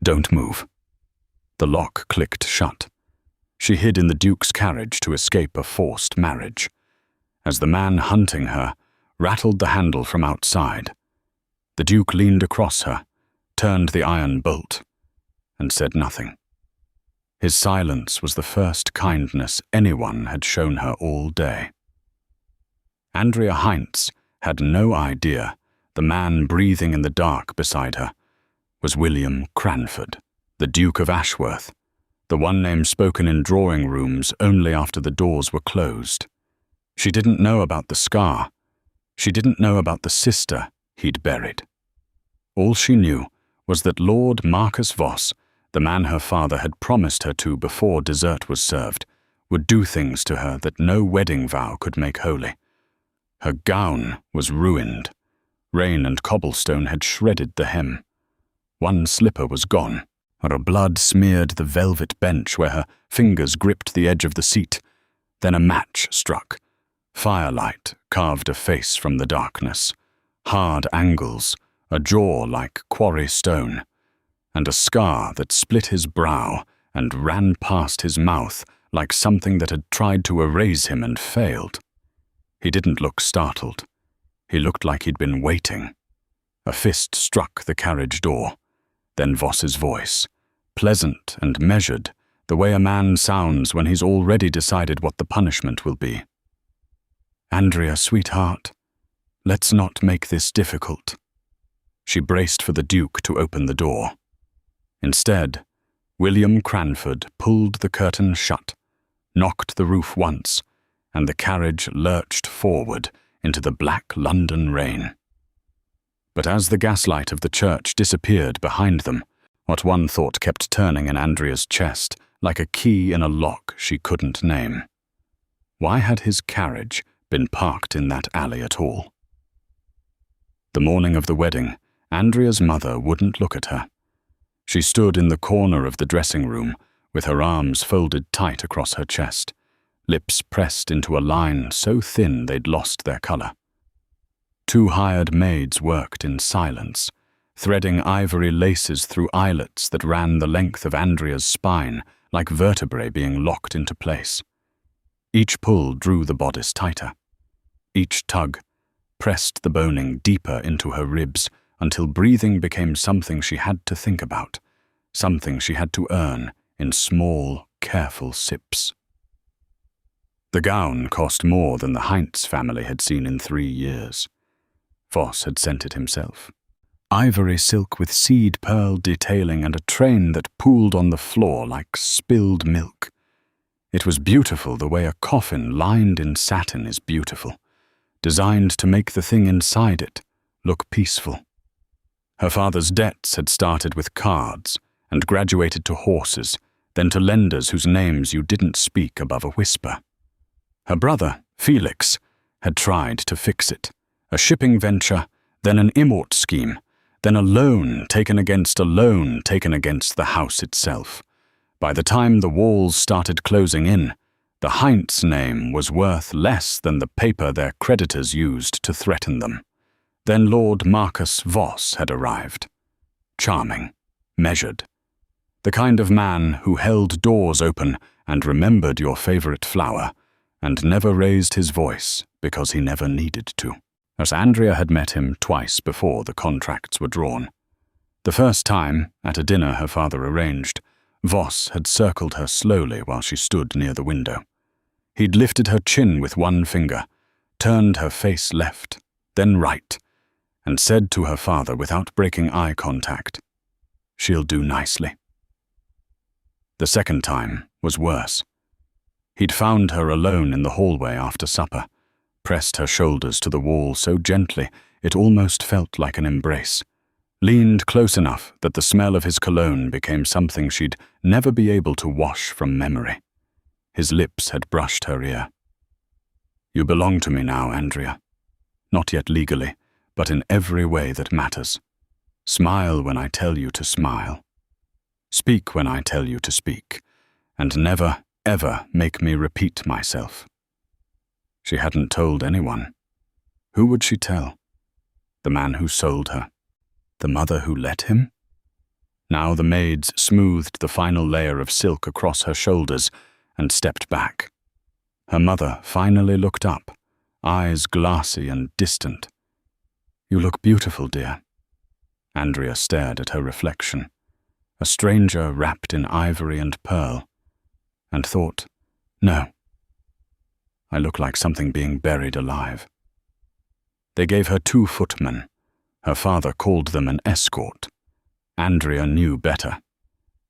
Don't move." The lock clicked shut. She hid in the Duke's carriage to escape a forced marriage. As the man hunting her rattled the handle from outside, the Duke leaned across her, turned the iron bolt, and said nothing. His silence was the first kindness anyone had shown her all day. Andria Heintz had no idea the man breathing in the dark beside her was William Cranford, the Duke of Ashworth, the one name spoken in drawing rooms only after the doors were closed. She didn't know about the scar. She didn't know about the sister he'd buried. All she knew was that Lord Marcus Voss, the man her father had promised her to before dessert was served, would do things to her that no wedding vow could make holy. Her gown was ruined. Rain and cobblestone had shredded the hem. One slipper was gone. Her blood smeared the velvet bench where her fingers gripped the edge of the seat. Then a match struck. Firelight carved a face from the darkness. Hard angles, a jaw like quarry stone, and a scar that split his brow and ran past his mouth like something that had tried to erase him and failed. He didn't look startled. He looked like he'd been waiting. A fist struck the carriage door. Then Voss's voice, pleasant and measured, the way a man sounds when he's already decided what the punishment will be. "Andria, sweetheart, let's not make this difficult." She braced for the Duke to open the door. Instead, William Cranford pulled the curtain shut, knocked the roof once, and the carriage lurched forward into the black London rain. But as the gaslight of the church disappeared behind them, what one thought kept turning in Andria's chest like a key in a lock she couldn't name. Why had his carriage been parked in that alley at all? The morning of the wedding, Andria's mother wouldn't look at her. She stood in the corner of the dressing room with her arms folded tight across her chest, lips pressed into a line so thin they'd lost their color. 2 hired maids worked in silence, threading ivory laces through eyelets that ran the length of Andria's spine like vertebrae being locked into place. Each pull drew the bodice tighter. Each tug pressed the boning deeper into her ribs until breathing became something she had to think about, something she had to earn in small, careful sips. The gown cost more than the Heintz family had seen in 3 years. Voss had sent it himself. Ivory silk with seed pearl detailing and a train that pooled on the floor like spilled milk. It was beautiful the way a coffin lined in satin is beautiful, designed to make the thing inside it look peaceful. Her father's debts had started with cards and graduated to horses, then to lenders whose names you didn't speak above a whisper. Her brother, Felix, had tried to fix it. A shipping venture, then an immort scheme, then a loan taken against the house itself. By the time the walls started closing in, the Heintz name was worth less than the paper their creditors used to threaten them. Then Lord Marcus Voss had arrived. Charming, measured. The kind of man who held doors open and remembered your favorite flower, and never raised his voice because he never needed to. As Andria had met him twice before the contracts were drawn. The first time, at a dinner her father arranged, Voss had circled her slowly while she stood near the window. He'd lifted her chin with one finger, turned her face left, then right, and said to her father without breaking eye contact, "She'll do nicely." The second time was worse. He'd found her alone in the hallway after supper, pressed her shoulders to the wall so gently it almost felt like an embrace, leaned close enough that the smell of his cologne became something she'd never be able to wash from memory. His lips had brushed her ear. "You belong to me now, Andria. Not yet legally, but in every way that matters. Smile when I tell you to smile. Speak when I tell you to speak, and never, ever make me repeat myself." She hadn't told anyone. Who would she tell? The man who sold her? The mother who let him? Now the maids smoothed the final layer of silk across her shoulders and stepped back. Her mother finally looked up, eyes glassy and distant. "You look beautiful, dear." Andria stared at her reflection, a stranger wrapped in ivory and pearl, and thought, "No, I look like something being buried alive." They gave her 2 footmen. Her father called them an escort. Andria knew better.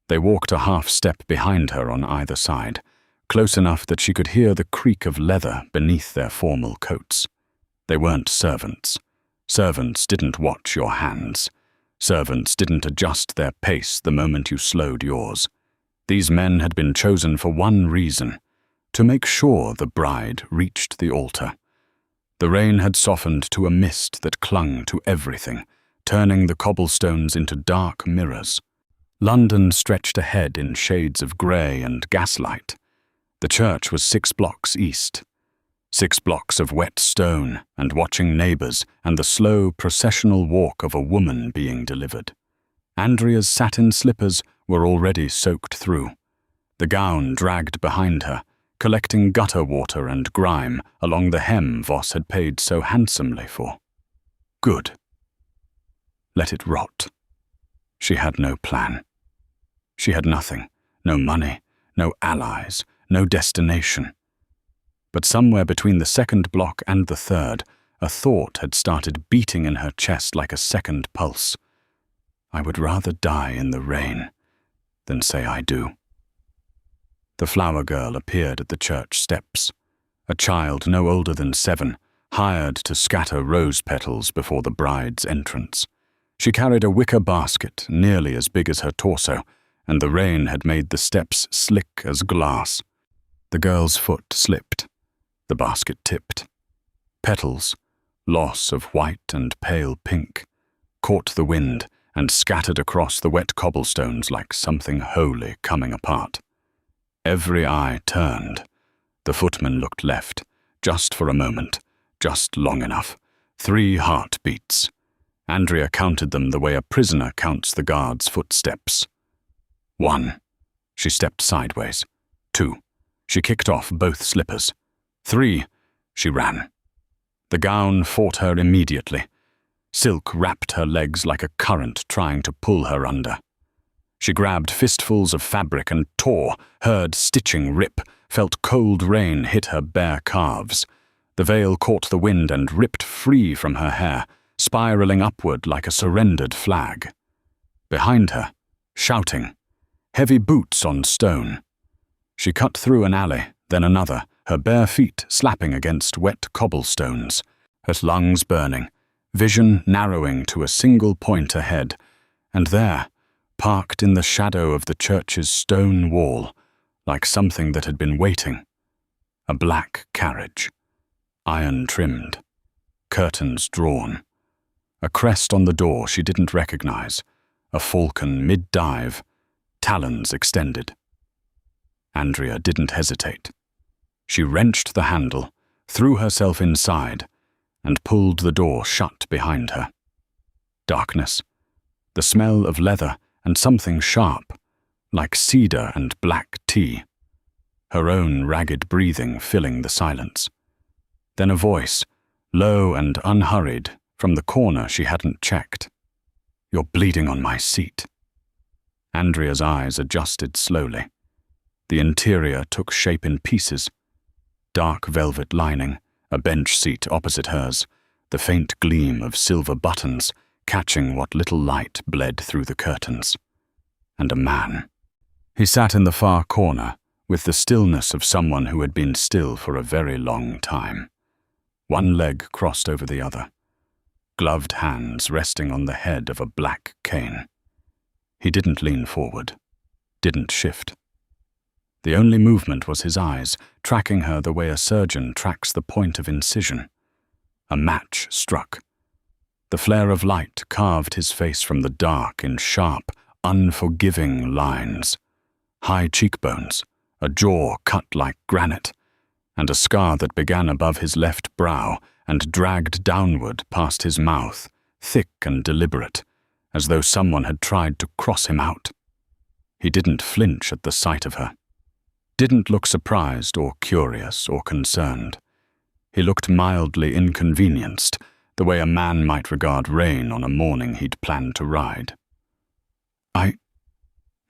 They walked a half-step behind her on either side, close enough that she could hear the creak of leather beneath their formal coats. They weren't servants. Servants didn't watch your hands. Servants didn't adjust their pace the moment you slowed yours. These men had been chosen for one reason: to make sure the bride reached the altar. The rain had softened to a mist that clung to everything, turning the cobblestones into dark mirrors. London stretched ahead in shades of grey and gaslight. The church was 6 blocks east. 6 blocks of wet stone and watching neighbours and the slow processional walk of a woman being delivered. Andria's satin slippers were already soaked through. The gown dragged behind her, collecting gutter water and grime along the hem Voss had paid so handsomely for. Good. Let it rot. She had no plan. She had nothing, no money, no allies, no destination. But somewhere between the 2nd block and the 3rd, a thought had started beating in her chest like a second pulse. I would rather die in the rain than say I do. The flower girl appeared at the church steps, a child no older than 7, hired to scatter rose petals before the bride's entrance. She carried a wicker basket nearly as big as her torso, and the rain had made the steps slick as glass. The girl's foot slipped. The basket tipped. Petals, loss of white and pale pink, caught the wind and scattered across the wet cobblestones like something holy coming apart. Every eye turned. The footman looked left, just for a moment, just long enough. 3 heartbeats. Andria counted them the way a prisoner counts the guard's footsteps. 1. She stepped sideways. 2. She kicked off both slippers. 3. She ran. The gown fought her immediately. Silk wrapped her legs like a current trying to pull her under. She grabbed fistfuls of fabric and tore, heard stitching rip, felt cold rain hit her bare calves. The veil caught the wind and ripped free from her hair, spiraling upward like a surrendered flag. Behind her, shouting, heavy boots on stone. She cut through an alley, then another, her bare feet slapping against wet cobblestones, her lungs burning, vision narrowing to a single point ahead, and there, parked in the shadow of the church's stone wall, like something that had been waiting, a black carriage, iron-trimmed, curtains drawn, a crest on the door she didn't recognize, a falcon mid-dive, talons extended. Andria didn't hesitate. She wrenched the handle, threw herself inside, and pulled the door shut behind her. Darkness, the smell of leather and something sharp, like cedar and black tea. Her own ragged breathing filling the silence. Then a voice, low and unhurried, from the corner she hadn't checked. "You're bleeding on my seat." Andria's eyes adjusted slowly. The interior took shape in pieces. Dark velvet lining, a bench seat opposite hers, the faint gleam of silver buttons catching what little light bled through the curtains. And a man. He sat in the far corner, with the stillness of someone who had been still for a very long time. One leg crossed over the other, gloved hands resting on the head of a black cane. He didn't lean forward, didn't shift. The only movement was his eyes, tracking her the way a surgeon tracks the point of incision. A match struck. The flare of light carved his face from the dark in sharp, unforgiving lines. High cheekbones, a jaw cut like granite, and a scar that began above his left brow and dragged downward past his mouth, thick and deliberate, as though someone had tried to cross him out. He didn't flinch at the sight of her. Didn't look surprised or curious or concerned. He looked mildly inconvenienced, the way a man might regard rain on a morning he'd planned to ride.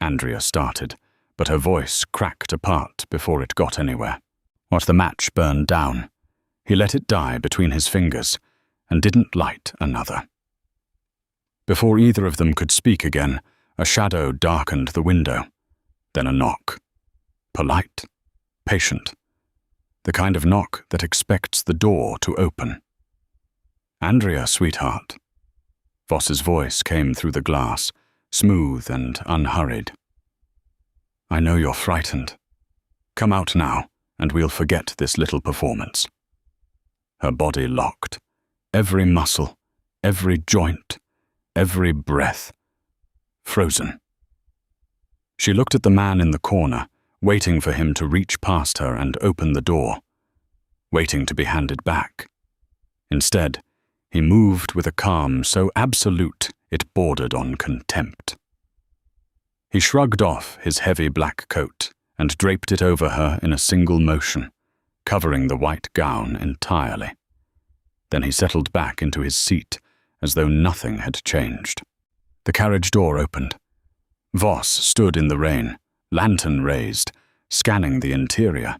Andria started, but her voice cracked apart before it got anywhere. What the match burned down. He let it die between his fingers and didn't light another. Before either of them could speak again, a shadow darkened the window. Then a knock. Polite, patient. The kind of knock that expects the door to open. "Andria, sweetheart." Voss's voice came through the glass, smooth and unhurried. "I know you're frightened. Come out now, and we'll forget this little performance." Her body locked. Every muscle, every joint, every breath. Frozen. She looked at the man in the corner, waiting for him to reach past her and open the door, waiting to be handed back. Instead, he moved with a calm so absolute it bordered on contempt. He shrugged off his heavy black coat and draped it over her in a single motion, covering the white gown entirely. Then he settled back into his seat as though nothing had changed. The carriage door opened. Voss stood in the rain, lantern raised, scanning the interior.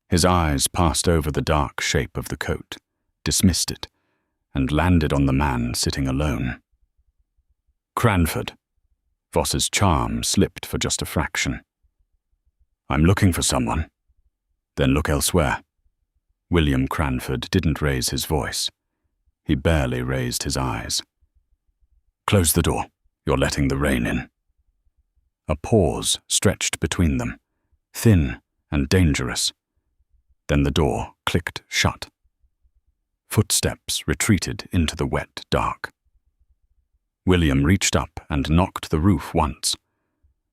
His eyes passed over the dark shape of the coat, dismissed it, and landed on the man sitting alone. "Cranford." Voss's charm slipped for just a fraction. "I'm looking for someone." "Then look elsewhere." William Cranford didn't raise his voice. He barely raised his eyes. "Close the door. You're letting the rain in." A pause stretched between them, thin and dangerous. Then the door clicked shut. Footsteps retreated into the wet dark. William reached up and knocked the roof once.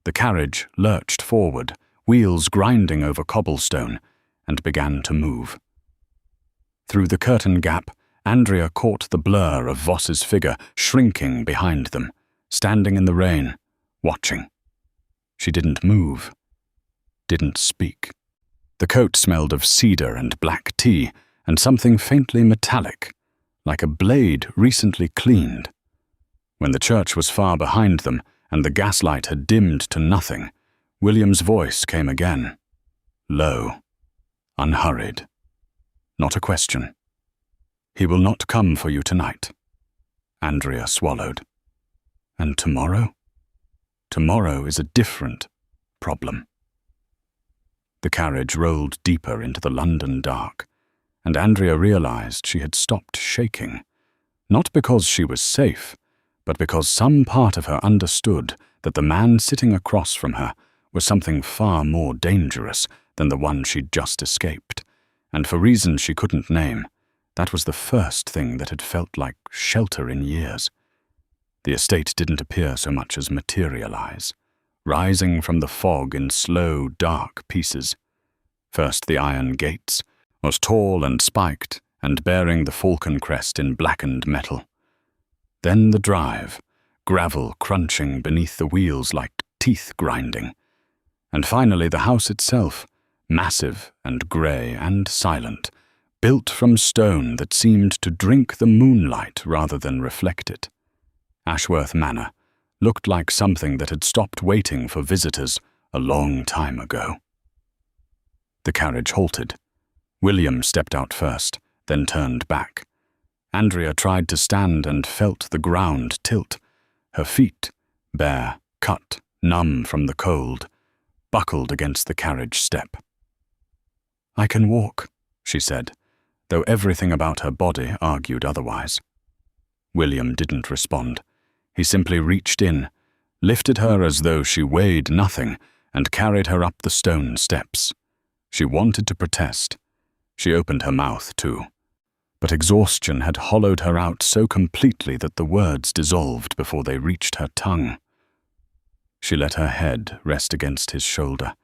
The carriage lurched forward, wheels grinding over cobblestone, and began to move. Through the curtain gap, Andria caught the blur of Voss's figure shrinking behind them, standing in the rain, watching. She didn't move, didn't speak. The coat smelled of cedar and black tea and something faintly metallic, like a blade recently cleaned. When the church was far behind them and the gaslight had dimmed to nothing, William's voice came again, low, unhurried. Not a question. "He will not come for you tonight." Andria swallowed. "And tomorrow?" "Tomorrow is a different problem." The carriage rolled deeper into the London dark, and Andria realized she had stopped shaking, not because she was safe, but because some part of her understood that the man sitting across from her was something far more dangerous than the one she'd just escaped, and for reasons she couldn't name, that was the first thing that had felt like shelter in years. The estate didn't appear so much as materialize, rising from the fog in slow, dark pieces. First the iron gates, was tall and spiked, and bearing the falcon crest in blackened metal. Then the drive, gravel crunching beneath the wheels like teeth grinding. And finally the house itself, massive and grey and silent, built from stone that seemed to drink the moonlight rather than reflect it. Ashworth Manor looked like something that had stopped waiting for visitors a long time ago. The carriage halted. William stepped out first, then turned back. Andria tried to stand and felt the ground tilt. Her feet, bare, cut, numb from the cold, buckled against the carriage step. "I can walk," she said, though everything about her body argued otherwise. William didn't respond. He simply reached in, lifted her as though she weighed nothing, and carried her up the stone steps. She wanted to protest. She opened her mouth, too. But exhaustion had hollowed her out so completely that the words dissolved before they reached her tongue. She let her head rest against his shoulder,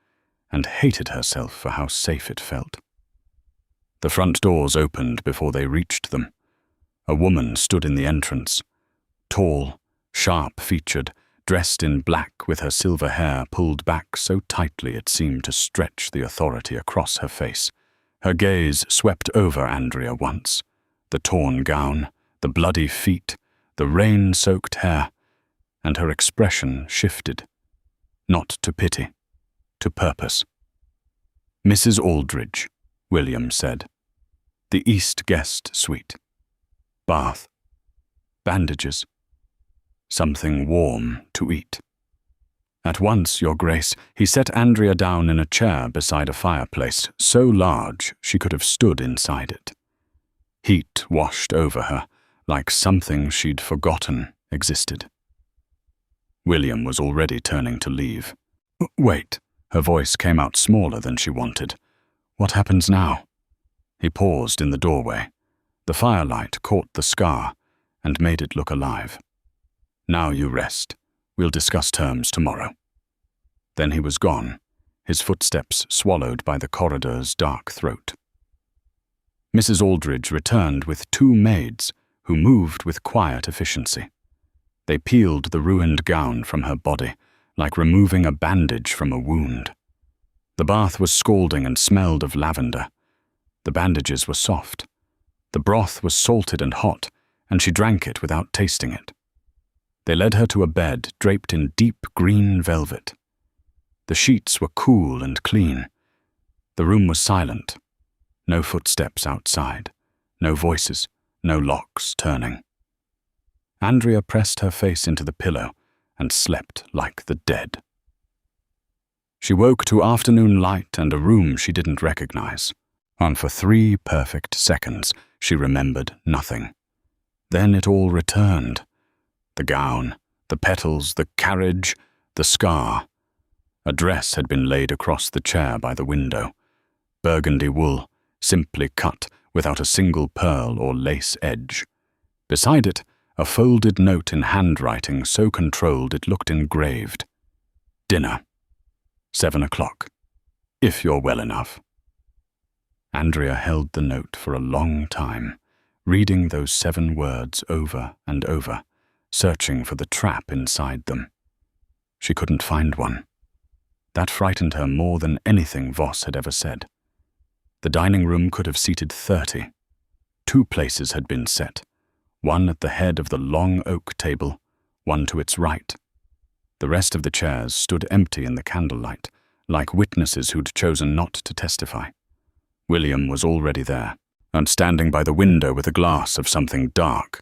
and hated herself for how safe it felt. The front doors opened before they reached them. A woman stood in the entrance, tall, sharp-featured, dressed in black with her silver hair pulled back so tightly it seemed to stretch the authority across her face. Her gaze swept over Andria once. The torn gown, the bloody feet, the rain-soaked hair, and her expression shifted. Not to pity, to purpose. "Mrs. Aldridge," William said. "The East Guest Suite. Bath. Bandages. Something warm to eat." "At once, Your Grace," he set Andria down in a chair beside a fireplace, so large she could have stood inside it. Heat washed over her, like something she'd forgotten existed. William was already turning to leave. "Wait," her voice came out smaller than she wanted. "What happens now?" He paused in the doorway. The firelight caught the scar and made it look alive. "Now you rest. We'll discuss terms tomorrow." Then he was gone, his footsteps swallowed by the corridor's dark throat. Mrs. Aldridge returned with 2 maids who moved with quiet efficiency. They peeled the ruined gown from her body, like removing a bandage from a wound. The bath was scalding and smelled of lavender. The bandages were soft. The broth was salted and hot, and she drank it without tasting it. They led her to a bed draped in deep green velvet. The sheets were cool and clean. The room was silent. No footsteps outside. No voices. No locks turning. Andria pressed her face into the pillow and slept like the dead. She woke to afternoon light and a room she didn't recognize. And for 3 perfect seconds, she remembered nothing. Then it all returned. The gown, the petals, the carriage, the scar. A dress had been laid across the chair by the window. Burgundy wool, simply cut, without a single pearl or lace edge. Beside it, a folded note in handwriting so controlled it looked engraved. "Dinner. 7 o'clock. If you're well enough." Andria held the note for a long time, reading those 7 words over and over, searching for the trap inside them. She couldn't find one. That frightened her more than anything Voss had ever said. The dining room could have seated 30. 2 places had been set, one at the head of the long oak table, one to its right. The rest of the chairs stood empty in the candlelight, like witnesses who'd chosen not to testify. William was already there, and standing by the window with a glass of something dark.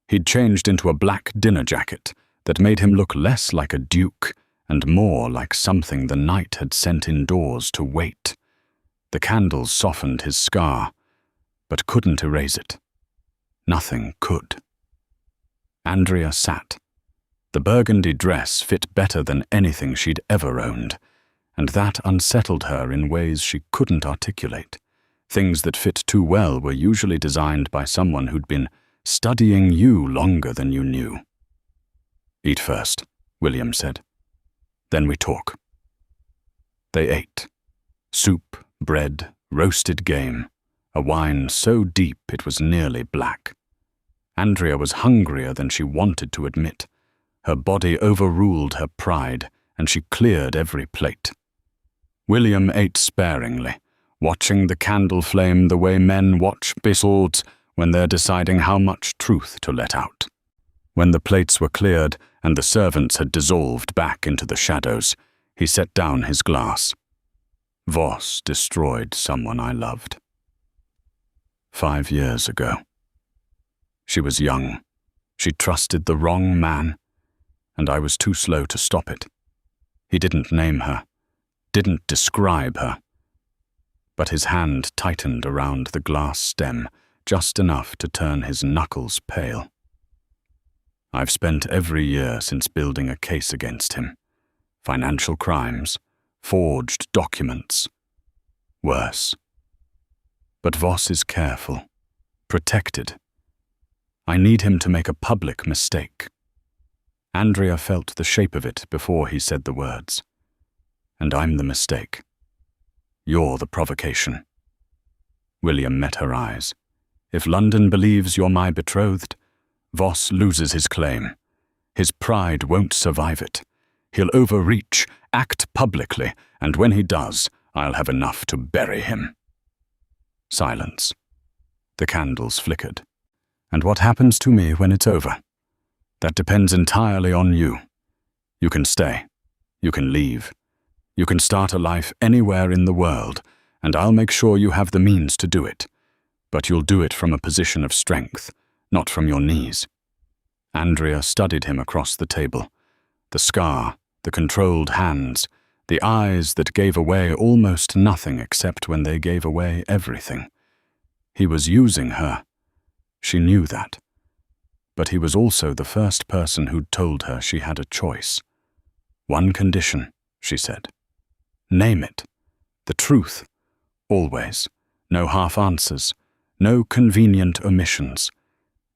He'd changed into a black dinner jacket that made him look less like a duke and more like something the night had sent indoors to wait. The candles softened his scar, but couldn't erase it. Nothing could. Andria sat. The burgundy dress fit better than anything she'd ever owned, and that unsettled her in ways she couldn't articulate. Things that fit too well were usually designed by someone who'd been studying you longer than you knew. "Eat first," William said. "Then we talk." They ate. Soup, bread, roasted game, a wine so deep it was nearly black. Andria was hungrier than she wanted to admit. Her body overruled her pride, and she cleared every plate. William ate sparingly, watching the candle flame the way men watch episodes when they're deciding how much truth to let out. When the plates were cleared and the servants had dissolved back into the shadows, he set down his glass. "Voss destroyed someone I loved. 5 years ago. She was young. She trusted the wrong man, and I was too slow to stop it. He didn't name her, didn't describe her. But his hand tightened around the glass stem, just enough to turn his knuckles pale. I've spent every year since building a case against him. Financial crimes, forged documents. Worse. But Voss is careful, protected. I need him to make a public mistake." Andria felt the shape of it before he said the words. "And I'm the mistake. You're the provocation." William met her eyes. "If London believes you're my betrothed, Voss loses his claim. His pride won't survive it. He'll overreach, act publicly, and when he does, I'll have enough to bury him." Silence. The candles flickered. "And what happens to me when it's over? That depends entirely on you. You can stay. You can leave. You can start a life anywhere in the world, and I'll make sure you have the means to do it. But you'll do it from a position of strength, not from your knees." Andria studied him across the table. The scar, the controlled hands, the eyes that gave away almost nothing except when they gave away everything. He was using her. She knew that. But he was also the first person who'd told her she had a choice. "One condition," she said. "Name it. The truth. Always. No half answers. No convenient omissions.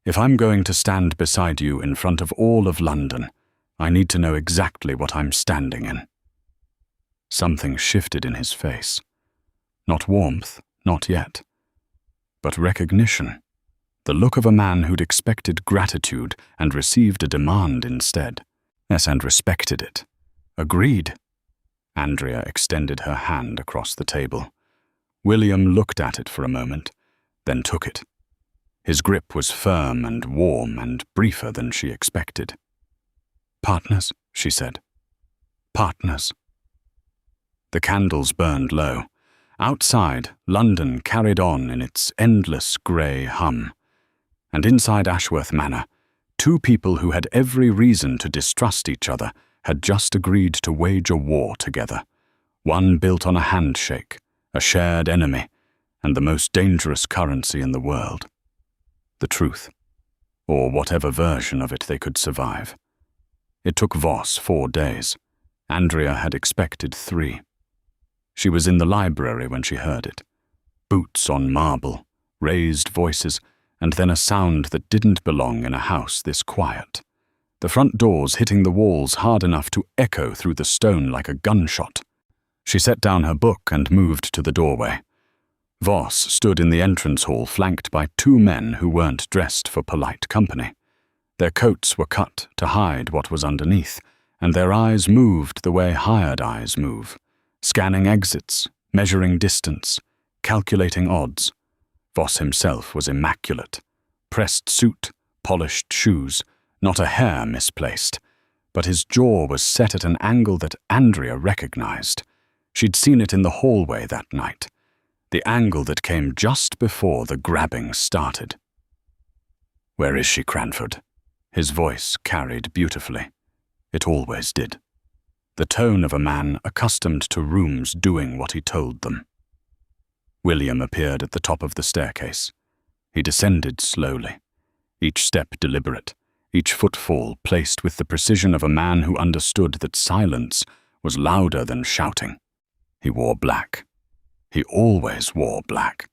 If I'm going to stand beside you in front of all of London, I need to know exactly what I'm standing in." Something shifted in his face. Not warmth, not yet. But recognition. The look of a man who'd expected gratitude and received a demand instead. Yes, and respected it. Agreed. Andria extended her hand across the table. William looked at it for a moment, then took it. His grip was firm and warm and briefer than she expected. "Partners," she said. "Partners." The candles burned low. Outside, London carried on in its endless grey hum. And inside Ashworth Manor, two people who had every reason to distrust each other had just agreed to wage a war together. One built on a handshake, a shared enemy, and the most dangerous currency in the world. The truth, or whatever version of it they could survive. It took Voss 4 days. Andria had expected 3. She was in the library when she heard it. Boots on marble, raised voices, and then a sound that didn't belong in a house this quiet. The front doors hitting the walls hard enough to echo through the stone like a gunshot. She set down her book and moved to the doorway. Voss stood in the entrance hall flanked by 2 men who weren't dressed for polite company. Their coats were cut to hide what was underneath, and their eyes moved the way hired eyes move, scanning exits, measuring distance, calculating odds. Voss himself was immaculate. Pressed suit, polished shoes, not a hair misplaced, but his jaw was set at an angle that Andria recognized. She'd seen it in the hallway that night. The angle that came just before the grabbing started. "Where is she, Cranford?" His voice carried beautifully. It always did. The tone of a man accustomed to rooms doing what he told them. William appeared at the top of the staircase. He descended slowly, each step deliberate, each footfall placed with the precision of a man who understood that silence was louder than shouting. He wore black. He always wore black.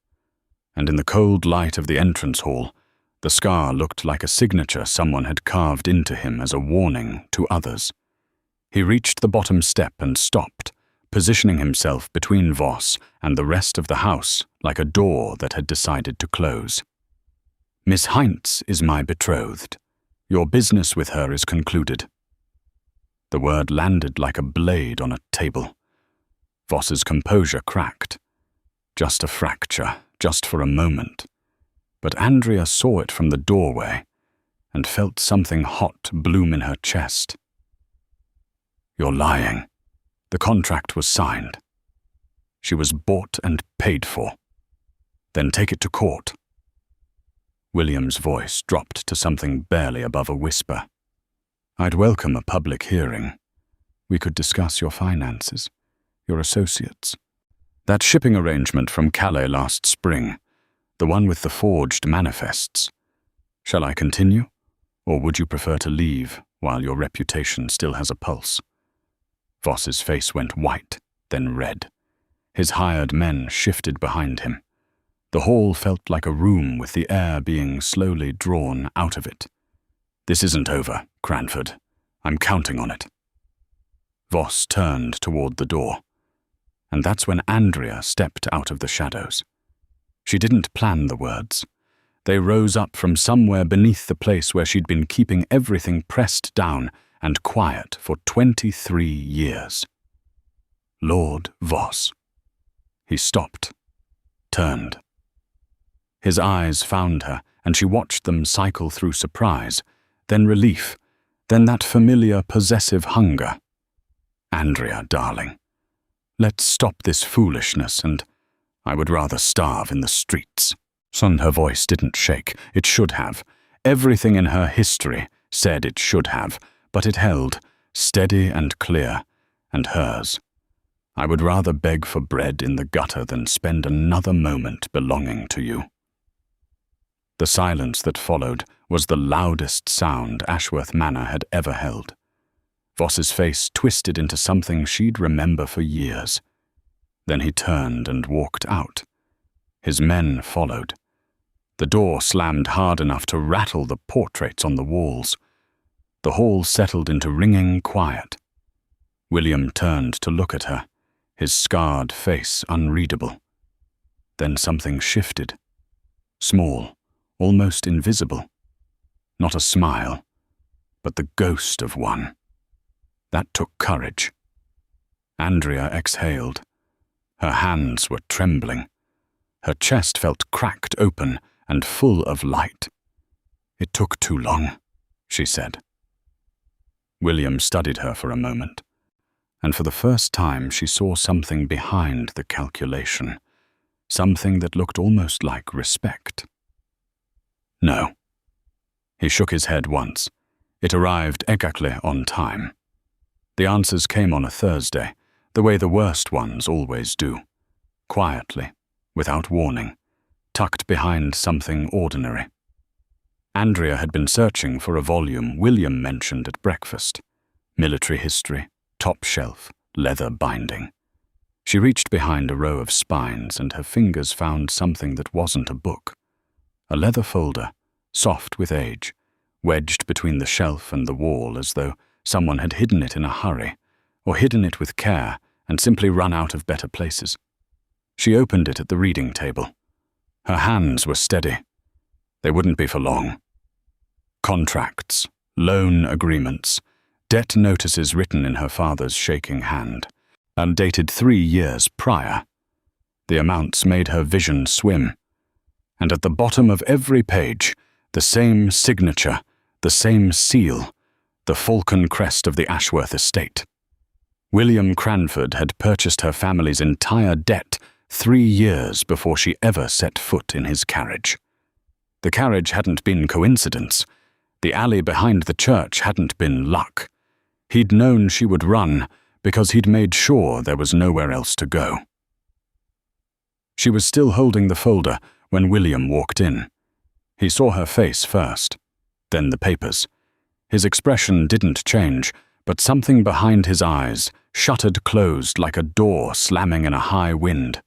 And in the cold light of the entrance hall, the scar looked like a signature someone had carved into him as a warning to others. He reached the bottom step and stopped, positioning himself between Voss and the rest of the house like a door that had decided to close. "Miss Heintz is my betrothed. Your business with her is concluded." The word landed like a blade on a table. Voss's composure cracked. Just a fracture, just for a moment. But Andria saw it from the doorway and felt something hot bloom in her chest. "You're lying. The contract was signed. She was bought and paid for. Then take it to court." William's voice dropped to something barely above a whisper. "I'd welcome a public hearing. We could discuss your finances, your associates. That shipping arrangement from Calais last spring, the one with the forged manifests. Shall I continue, or would you prefer to leave while your reputation still has a pulse?" Voss's face went white, then red. His hired men shifted behind him. The hall felt like a room with the air being slowly drawn out of it. "This isn't over, Cranford. I'm counting on it." Voss turned toward the door, and that's when Andria stepped out of the shadows. She didn't plan the words. They rose up from somewhere beneath the place where she'd been keeping everything pressed down and quiet for 23 years. Lord Voss. He stopped, turned. His eyes found her, and she watched them cycle through surprise, then relief, then that familiar possessive hunger. Andria, darling, let's stop this foolishness, and I would rather starve in the streets. Her voice didn't shake. It should have. Everything in her history said it should have, but it held, steady and clear, and hers. I would rather beg for bread in the gutter than spend another moment belonging to you. The silence that followed was the loudest sound Ashworth Manor had ever held. Voss's face twisted into something she'd remember for years. Then he turned and walked out. His men followed. The door slammed hard enough to rattle the portraits on the walls. The hall settled into ringing quiet. William turned to look at her, his scarred face unreadable. Then something shifted. Small, almost invisible. Not a smile, but the ghost of one. That took courage. Andria exhaled. Her hands were trembling. Her chest felt cracked open and full of light. It took too long, she said. William studied her for a moment, and for the first time she saw something behind the calculation, something that looked almost like respect. No. He shook his head once. It arrived exactly on time. The answers came on a Thursday, the way the worst ones always do. Quietly, without warning, tucked behind something ordinary. Andria had been searching for a volume William mentioned at breakfast. Military history, top shelf, leather binding. She reached behind a row of spines and her fingers found something that wasn't a book. A leather folder, soft with age, wedged between the shelf and the wall as though someone had hidden it in a hurry, or hidden it with care and simply run out of better places. She opened it at the reading table. Her hands were steady. They wouldn't be for long. Contracts, loan agreements, debt notices written in her father's shaking hand, and dated 3 years prior. The amounts made her vision swim. And at the bottom of every page, the same signature, the same seal, the falcon crest of the Ashworth estate. William Cranford had purchased her family's entire debt 3 years before she ever set foot in his carriage. The carriage hadn't been coincidence. The alley behind the church hadn't been luck. He'd known she would run because he'd made sure there was nowhere else to go. She was still holding the folder when William walked in. He saw her face first, then the papers. His expression didn't change, but something behind his eyes shuttered closed like a door slamming in a high wind.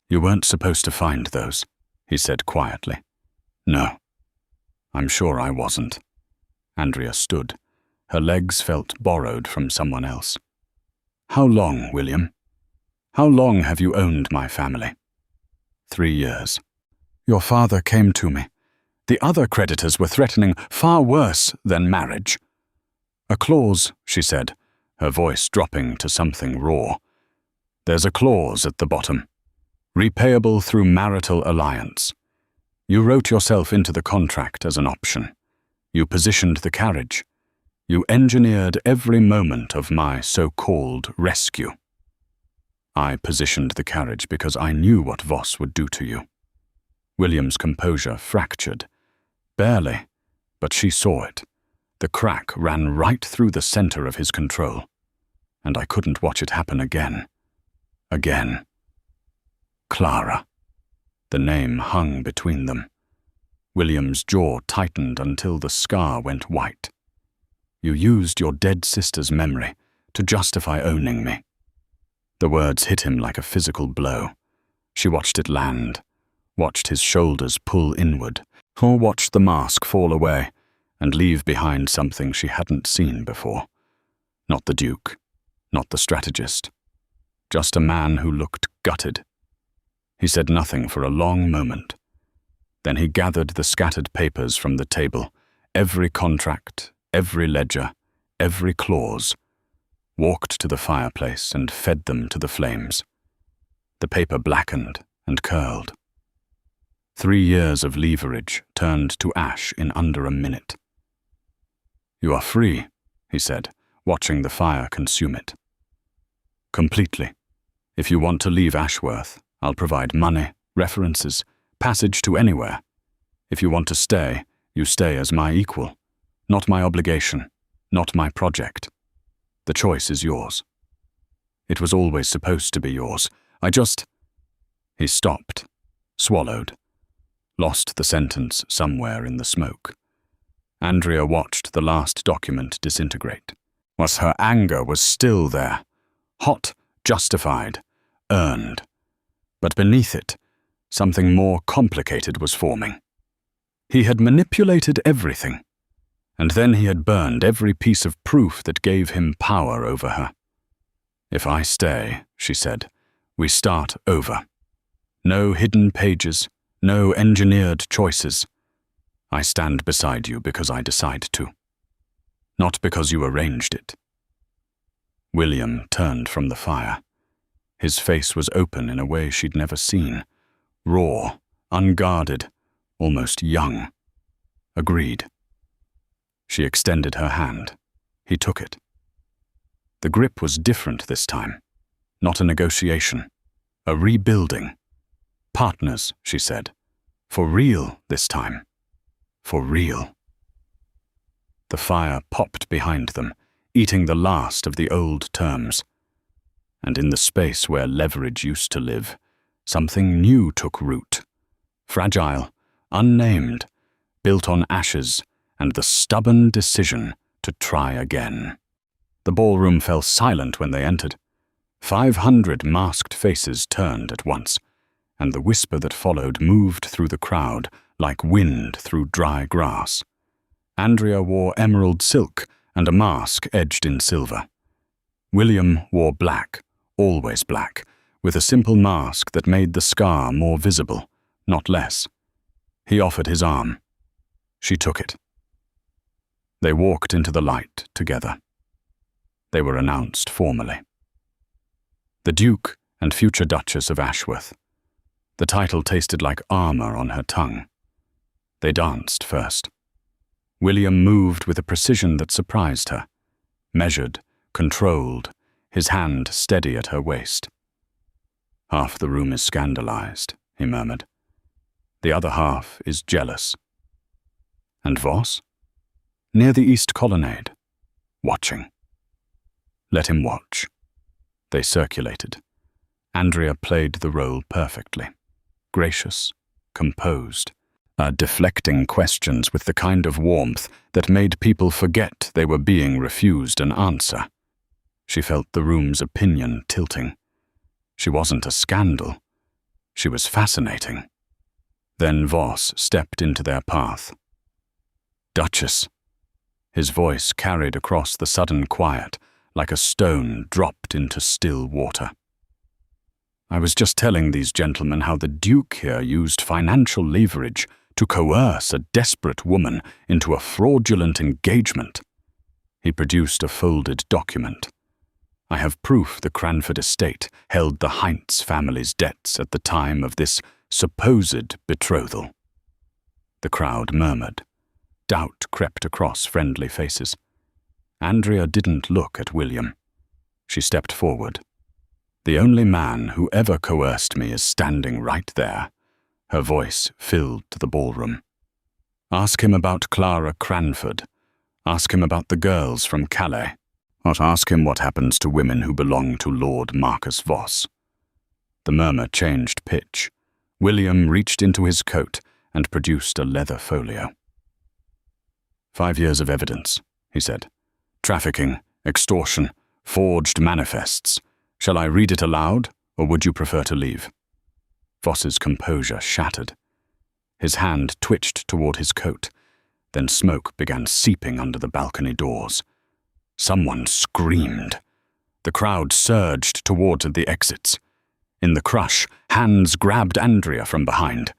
"You weren't supposed to find those," he said quietly. "No, I'm sure I wasn't." Andria stood. Her legs felt borrowed from someone else. "How long, William? How long have you owned my family?" 3 years. "Your father came to me. The other creditors were threatening far worse than marriage." "A clause," she said, her voice dropping to something raw. "There's a clause at the bottom. Repayable through marital alliance. You wrote yourself into the contract as an option. You positioned the carriage. You engineered every moment of my so-called rescue." "I positioned the carriage because I knew what Voss would do to you." William's composure fractured. Barely, but she saw it. The crack ran right through the center of his control. And I couldn't watch it happen again. Again. Clara. The name hung between them. William's jaw tightened until the scar went white. "You used your dead sister's memory to justify owning me." The words hit him like a physical blow. She watched it land, watched his shoulders pull inward, or watched the mask fall away and leave behind something she hadn't seen before. Not the Duke, not the strategist. Just a man who looked gutted. He said nothing for a long moment. Then he gathered the scattered papers from the table, every contract, every ledger, every clause, walked to the fireplace and fed them to the flames. The paper blackened and curled. 3 years of leverage turned to ash in under a minute. "You are free," he said, watching the fire consume it. "Completely. If you want to leave Ashworth, I'll provide money, references, passage to anywhere. If you want to stay, you stay as my equal. Not my obligation, not my project. The choice is yours. It was always supposed to be yours. I just—" He stopped, swallowed, lost the sentence somewhere in the smoke. Andria watched the last document disintegrate. Her anger was still there, hot, justified, earned. But beneath it, something more complicated was forming. He had manipulated everything, and then he had burned every piece of proof that gave him power over her. "If I stay," she said, "we start over. No hidden pages, no engineered choices. I stand beside you because I decide to. Not because you arranged it." William turned from the fire. His face was open in a way she'd never seen. Raw, unguarded, almost young. Agreed. She extended her hand. He took it. The grip was different this time. Not a negotiation. A rebuilding. "Partners," she said. "For real this time. For real." The fire popped behind them, eating the last of the old terms. And in the space where leverage used to live, something new took root. Fragile, unnamed, built on ashes and the stubborn decision to try again. The ballroom fell silent when they entered. 500 masked faces turned at once, and the whisper that followed moved through the crowd like wind through dry grass. Andria wore emerald silk and a mask edged in silver. William wore black, always black, with a simple mask that made the scar more visible, not less. He offered his arm. She took it. They walked into the light together. They were announced formally. The Duke and future Duchess of Ashworth. The title tasted like armor on her tongue. They danced first. William moved with a precision that surprised her. Measured, controlled, his hand steady at her waist. "Half the room is scandalized," he murmured. "The other half is jealous." "And Voss?" "Near the east colonnade, watching." "Let him watch." They circulated. Andria played the role perfectly. Gracious, composed, deflecting questions with the kind of warmth that made people forget they were being refused an answer. She felt the room's opinion tilting. She wasn't a scandal. She was fascinating. Then Voss stepped into their path. "Duchess." His voice carried across the sudden quiet like a stone dropped into still water. "I was just telling these gentlemen how the Duke here used financial leverage to coerce a desperate woman into a fraudulent engagement." He produced a folded document. "I have proof the Cranford estate held the Heintz family's debts at the time of this supposed betrothal." The crowd murmured. Doubt crept across friendly faces. Andria didn't look at William. She stepped forward. "The only man who ever coerced me is standing right there." Her voice filled the ballroom. "Ask him about Clara Cranford. Ask him about the girls from Calais. Not ask him what happens to women who belong to Lord Marcus Voss." The murmur changed pitch. William reached into his coat and produced a leather folio. 5 years of evidence," he said. "Trafficking, extortion, forged manifests. Shall I read it aloud, or would you prefer to leave?" Voss's composure shattered. His hand twitched toward his coat. Then smoke began seeping under the balcony doors. Someone screamed. The crowd surged toward the exits. In the crush, hands grabbed Andria from behind.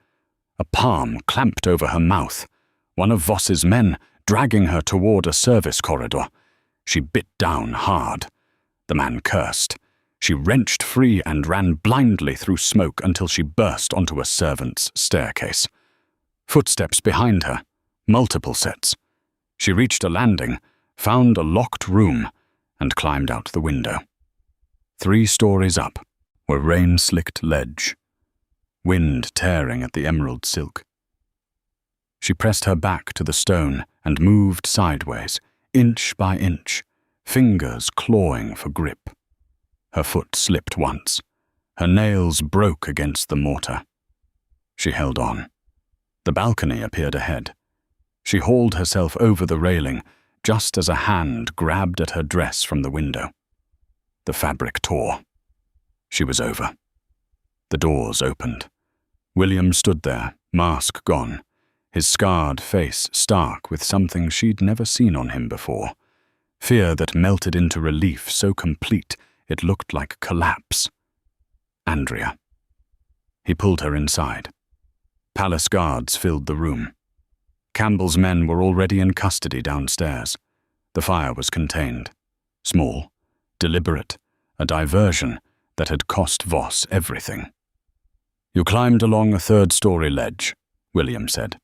A palm clamped over her mouth. One of Voss's men, dragging her toward a service corridor. She bit down hard. The man cursed. She wrenched free and ran blindly through smoke until she burst onto a servant's staircase. Footsteps behind her, multiple sets. She reached a landing, found a locked room, and climbed out the window. 3 stories up were rain-slicked ledge, wind tearing at the emerald silk. She pressed her back to the stone and moved sideways, inch by inch, fingers clawing for grip. Her foot slipped once. Her nails broke against the mortar. She held on. The balcony appeared ahead. She hauled herself over the railing just as a hand grabbed at her dress from the window. The fabric tore. She was over. The doors opened. William stood there, mask gone, his scarred face stark with something she'd never seen on him before. Fear that melted into relief so complete it looked like collapse. Andria. He pulled her inside. Palace guards filled the room. Campbell's men were already in custody downstairs. The fire was contained. Small, deliberate, a diversion that had cost Voss everything. "You climbed along a 3rd-story ledge," William said.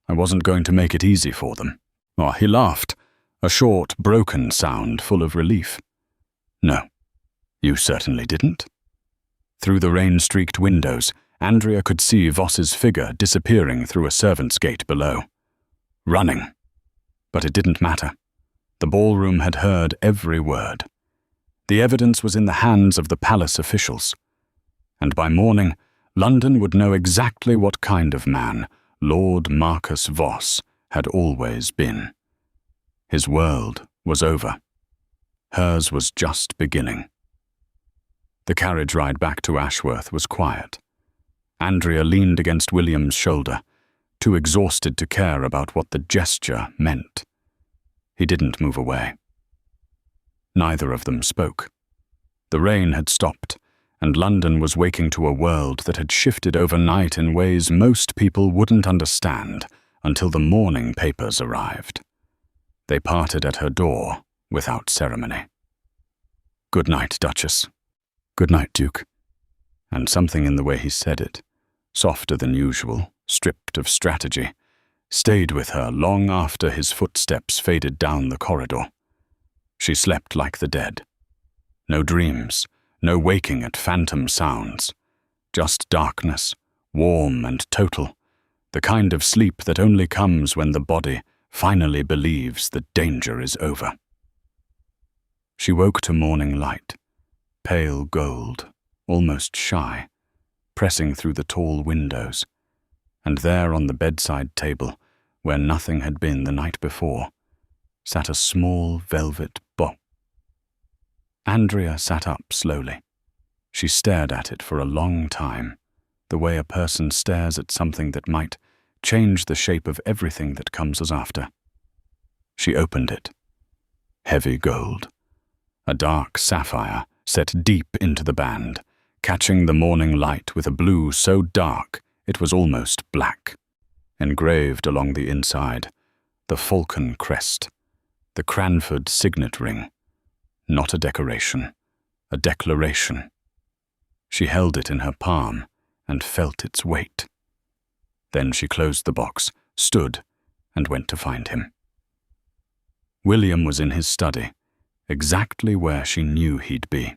"I wasn't going to make it easy for them." Oh, he laughed, a short, broken sound full of relief. "No, you certainly didn't." Through the rain-streaked windows, Andria could see Voss's figure disappearing through a servant's gate below. Running. But it didn't matter. The ballroom had heard every word. The evidence was in the hands of the palace officials. And by morning, London would know exactly what kind of man Lord Marcus Voss had always been. His world was over. Hers was just beginning. The carriage ride back to Ashworth was quiet. Andria leaned against William's shoulder, too exhausted to care about what the gesture meant. He didn't move away. Neither of them spoke. The rain had stopped, and London was waking to a world that had shifted overnight in ways most people wouldn't understand until the morning papers arrived. They parted at her door without ceremony. "Good night, Duchess." "Good night, Duke." And something in the way he said it, softer than usual, stripped of strategy, stayed with her long after his footsteps faded down the corridor. She slept like the dead. No dreams, no waking at phantom sounds. Just darkness, warm and total, the kind of sleep that only comes when the body finally believes the danger is over. She woke to morning light, pale gold, almost shy, pressing through the tall windows, and there on the bedside table, where nothing had been the night before, sat a small velvet box. Andria sat up slowly. She stared at it for a long time, the way a person stares at something that might change the shape of everything that comes as after. She opened it. Heavy gold. A dark sapphire set deep into the band, catching the morning light with a blue so dark it was almost black. Engraved along the inside, the falcon crest, the Cranford signet ring. Not a decoration, a declaration. She held it in her palm and felt its weight. Then she closed the box, stood, and went to find him. William was in his study, exactly where she knew he'd be.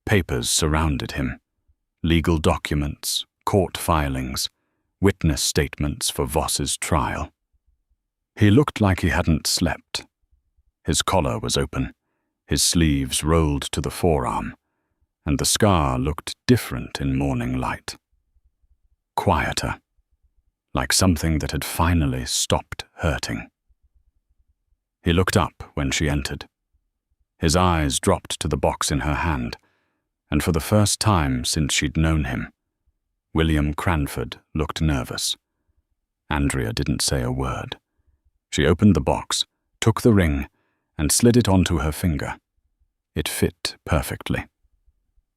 Papers surrounded him, legal documents, court filings, witness statements for Voss's trial. He looked like he hadn't slept. His collar was open, his sleeves rolled to the forearm, and the scar looked different in morning light. Quieter, like something that had finally stopped hurting. He looked up when she entered. His eyes dropped to the box in her hand, and for the first time since she'd known him, William Cranford looked nervous. Andria didn't say a word. She opened the box, took the ring, and slid it onto her finger. It fit perfectly.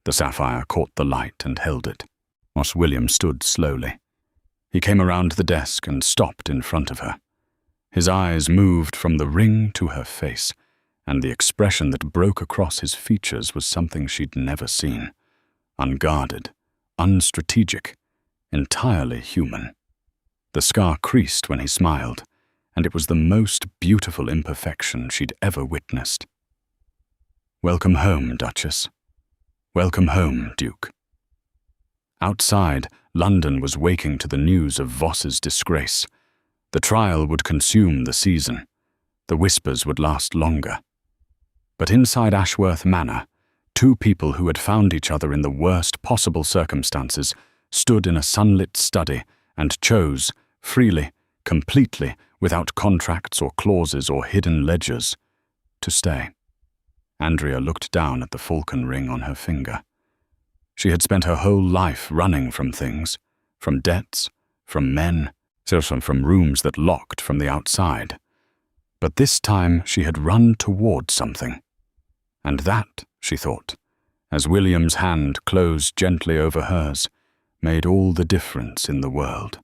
The sapphire caught the light and held it. William stood slowly. He came around the desk and stopped in front of her. His eyes moved from the ring to her face, and the expression that broke across his features was something she'd never seen. Unguarded, unstrategic, entirely human. The scar creased when he smiled, and it was the most beautiful imperfection she'd ever witnessed. "Welcome home, Duchess. Welcome home, Duke." Outside, London was waking to the news of Voss's disgrace. The trial would consume the season. The whispers would last longer. But inside Ashworth Manor, two people who had found each other in the worst possible circumstances stood in a sunlit study and chose, freely, completely, without contracts or clauses or hidden ledgers, to stay. Andria looked down at the falcon ring on her finger. She had spent her whole life running from things, from debts, from men, from rooms that locked from the outside. But this time she had run toward something. And that, she thought, as William's hand closed gently over hers, made all the difference in the world.